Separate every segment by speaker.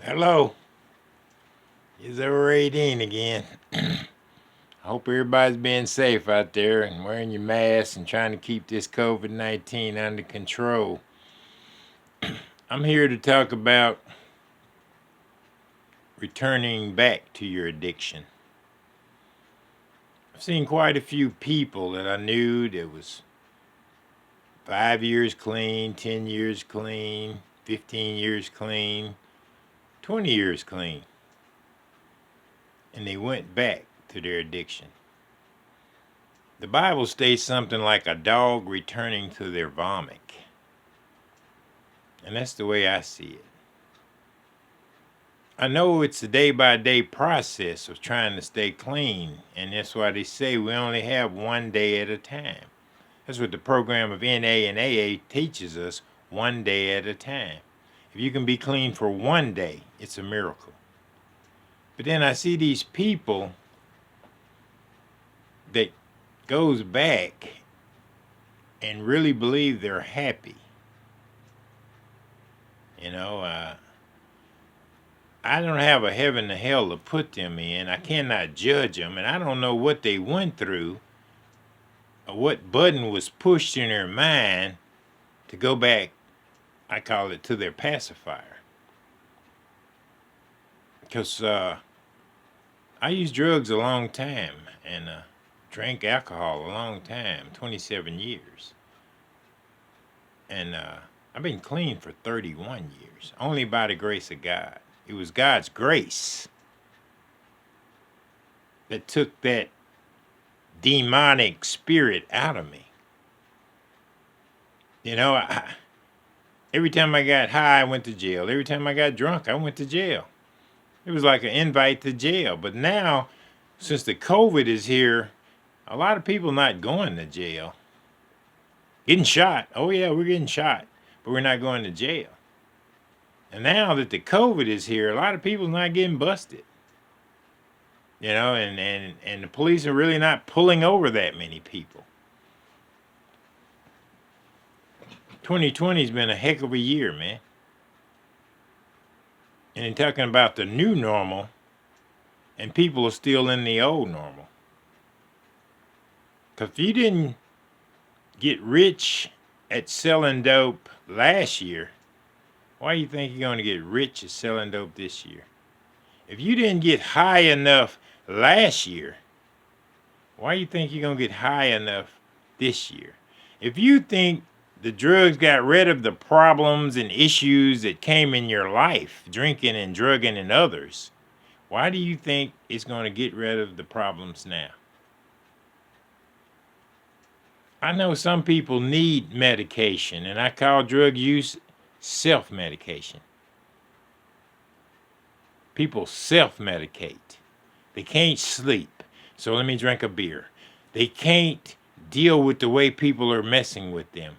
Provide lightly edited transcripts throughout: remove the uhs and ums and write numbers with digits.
Speaker 1: Hello, it's over 18 again. I hope everybody's being safe out there and wearing your mask and trying to keep this COVID 19 under control. I'm here to talk about returning back to your addiction. I've seen quite a few people that I knew that was 5 years clean, 10 years clean, 15 years clean, 20 years clean, and they went back to their addiction. The Bible states something like a dog returning to their vomit. And that's the way I see it. I know it's a day by day process of trying to stay clean, and that's why they say we only have one day at a time. That's what the program of NA and AA teaches us, one day at a time. If you can be clean for one day, it's a miracle. But then I see these people that goes back and really believe they're happy. I don't have a heaven or hell to put them in. I cannot judge them, and I don't know what they went through or what button was pushed in their mind to go back, I call it, to their pacifier. Because I used drugs a long time and drank alcohol a long time, 27 years. And I've been clean for 31 years, only by the grace of God. It was God's grace that took that demonic spirit out of me. Every time I got high, I went to jail. Every time I got drunk, I went to jail. It was like an invite to jail. But now, since the COVID is here, a lot of people not going to jail. Getting shot. Oh yeah, we're getting shot, but we're not going to jail. And now that the COVID is here, a lot of people not getting busted. And the police are really not pulling over that many people. 2020's been a heck of a year, man. And they're talking about the new normal, and people are still in the old normal. Because if you didn't get rich at selling dope last year, why do you think you're going to get rich at selling dope this year? If you didn't get high enough last year, why do you think you're going to get high enough this year? If you think the drugs got rid of the problems and issues that came in your life, drinking and drugging and others, why do you think it's going to get rid of the problems now? I know some people need medication, and I call drug use self-medication. People self-medicate. They can't sleep, so let me drink a beer. They can't deal with the way people are messing with them,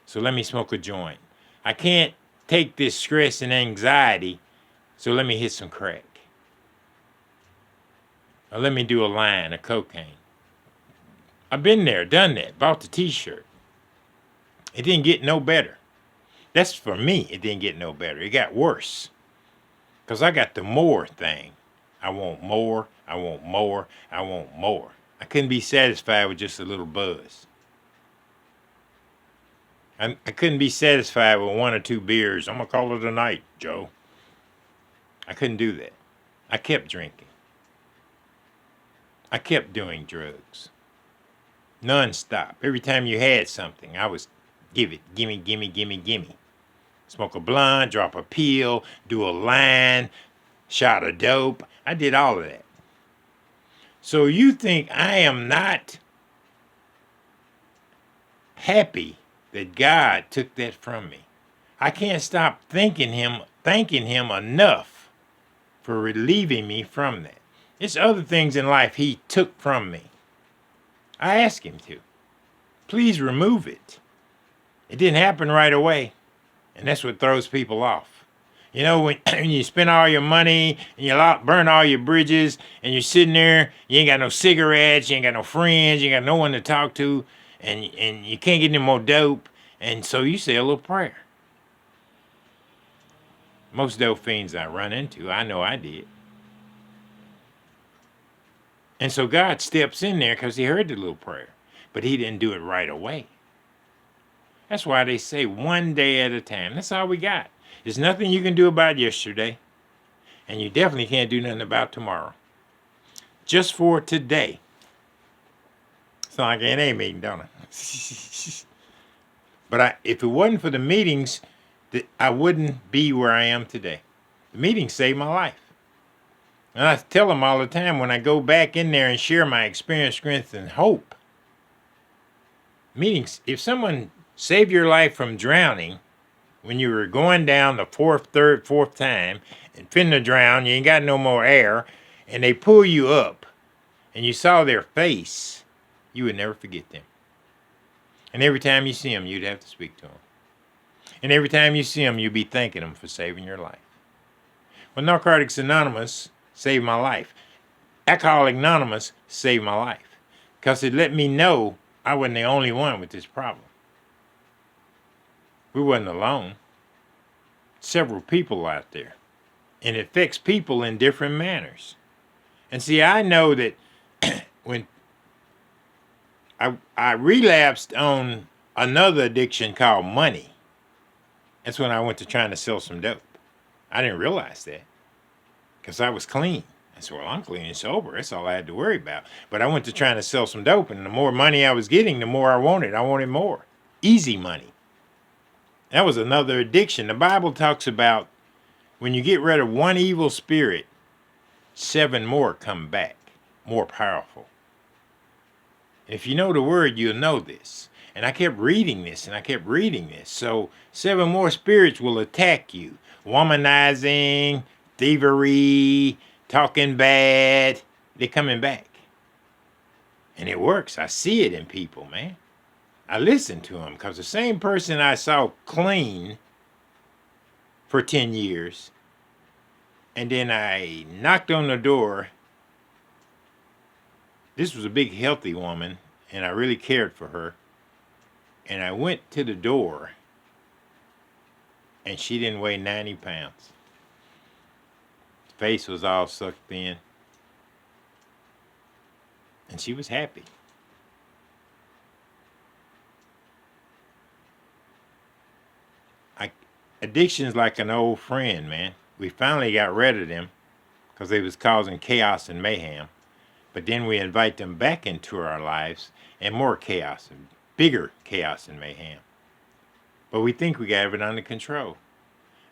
Speaker 1: so let me smoke a joint. I can't take this stress and anxiety, so let me hit some crack. Or let me do a line of cocaine. I've been there, done that, bought the t-shirt. It didn't get no better. That's for me, it didn't get no better. It got worse. Because I got the more thing. I want more, I want more, I want more. I couldn't be satisfied with just a little buzz. I couldn't be satisfied with one or two beers. I'm going to call it a night, Joe. I couldn't do that. I kept drinking. I kept doing drugs. Non-stop. Every time you had something, I was gimme, gimme. Smoke a blunt, drop a pill, do a line, shot of dope. I did all of that. So you think I am not happy that God took that from me? I can't stop thanking him enough for relieving me from that. It's other things in life he took from me. I asked him to. Please remove it. It didn't happen right away. And that's what throws people off. When you spend all your money and you burn all your bridges and you're sitting there, you ain't got no cigarettes, you ain't got no friends, you ain't got no one to talk to, and you can't get any more dope, and so you say a little prayer. Most dope fiends I run into, I know I did. And so God steps in there because he heard the little prayer, but he didn't do it right away. That's why they say one day at a time. That's all we got. There's nothing you can do about yesterday, and you definitely can't do nothing about tomorrow. Just for today. Sound like an NA meeting, don't it? But if it wasn't for the meetings, I wouldn't be where I am today. The meetings saved my life. And I tell them all the time when I go back in there and share my experience, strength, and hope. Meetings, if someone saved your life from drowning when you were going down the fourth time and finna drown, you ain't got no more air, and they pull you up and you saw their face, you would never forget them. And every time you see them, you'd have to speak to them. And every time you see them, you'd be thanking them for saving your life. Well, Narcotics Anonymous saved my life. Alcoholics Anonymous saved my life because it let me know I wasn't the only one with this problem. We wasn't alone. Several people out there. And it affects people in different manners. And see, I know that when I relapsed on another addiction called money, that's when I went to trying to sell some dope. I didn't realize that because I was clean. I said, well, I'm clean and sober. That's all I had to worry about. But I went to trying to sell some dope, and the more money I was getting, the more I wanted. I wanted more. Easy money. That was another addiction. The Bible talks about when you get rid of one evil spirit, 7 more come back, more powerful. If you know the word, you'll know this. And I kept reading this, and I kept reading this. So 7 more spirits will attack you. Womanizing, thievery, talking bad. They're coming back. And it works. I see it in people, man. I listen to them because the same person I saw clean for 10 years, and then I knocked on the door. This was a big, healthy woman, and I really cared for her. And I went to the door, and she didn't weigh 90 pounds. Face was all sucked in. And she was happy. Addiction's like an old friend, man. We finally got rid of them because they was causing chaos and mayhem. But then we invite them back into our lives and more chaos and bigger chaos and mayhem. But we think we got it under control.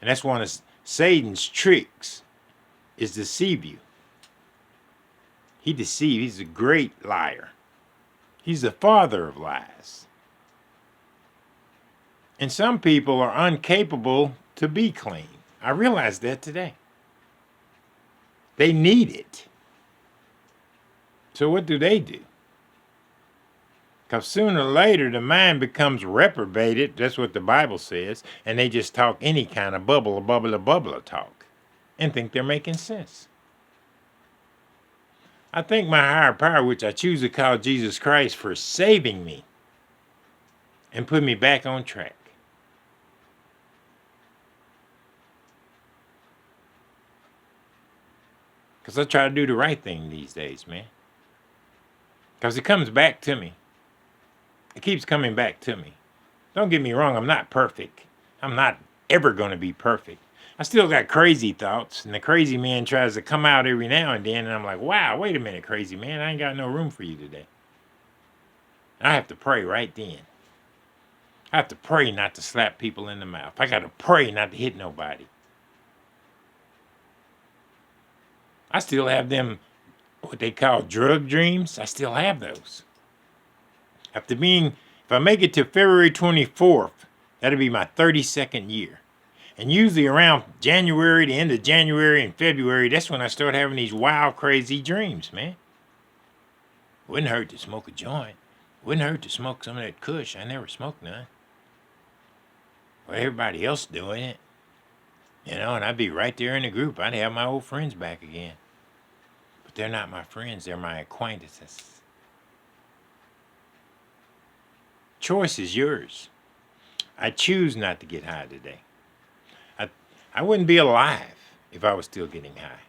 Speaker 1: And that's one of Satan's tricks, is deceive you. He deceives. He's a great liar. He's the father of lies. And some people are incapable to be clean. I realized that today. They need it. So what do? Because sooner or later the mind becomes reprobated. That's what the Bible says. And they just talk any kind of bubble talk and think they're making sense. I thank my higher power, which I choose to call Jesus Christ, for saving me and putting me back on track. Because I try to do the right thing these days, man. Because it comes back to me. It keeps coming back to me. Don't get me wrong, I'm not perfect. I'm not ever going to be perfect. I still got crazy thoughts, and the crazy man tries to come out every now and then, and I'm like, wow, wait a minute, crazy man, I ain't got no room for you today. I have to pray right then. I have to pray not to slap people in the mouth. I got to pray not to hit nobody. I still have them, what they call drug dreams. I still have those. If I make it to February 24th, that'll be my 32nd year. And usually around January, the end of January and February, that's when I start having these wild, crazy dreams, man. Wouldn't hurt to smoke a joint. Wouldn't hurt to smoke some of that kush. I never smoked none. Well, everybody else doing it. You know, and I'd be right there in the group. I'd have my old friends back again. But they're not my friends. They're my acquaintances. Choice is yours. I choose not to get high today. I wouldn't be alive if I was still getting high.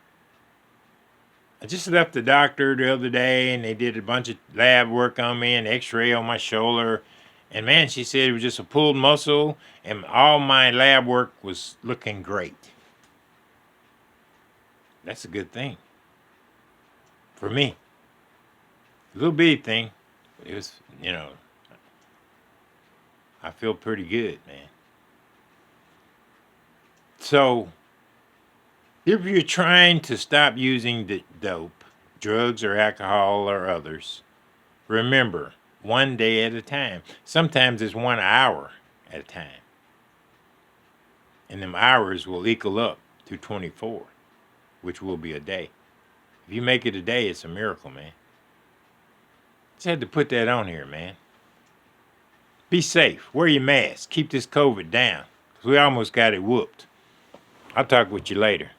Speaker 1: I just left the doctor the other day and they did a bunch of lab work on me and x-ray on my shoulder. And man, she said it was just a pulled muscle and all my lab work was looking great. That's a good thing. For me. A little bitty thing. It was, I feel pretty good, man. So, if you're trying to stop using the dope, drugs or alcohol or others, remember, 1 day at a time. Sometimes it's 1 hour at a time. And them hours will equal up to 24, which will be a day. If you make it a day, it's a miracle, man. Just had to put that on here, man. Be safe. Wear your mask. Keep this COVID down. 'Cause we almost got it whooped. I'll talk with you later.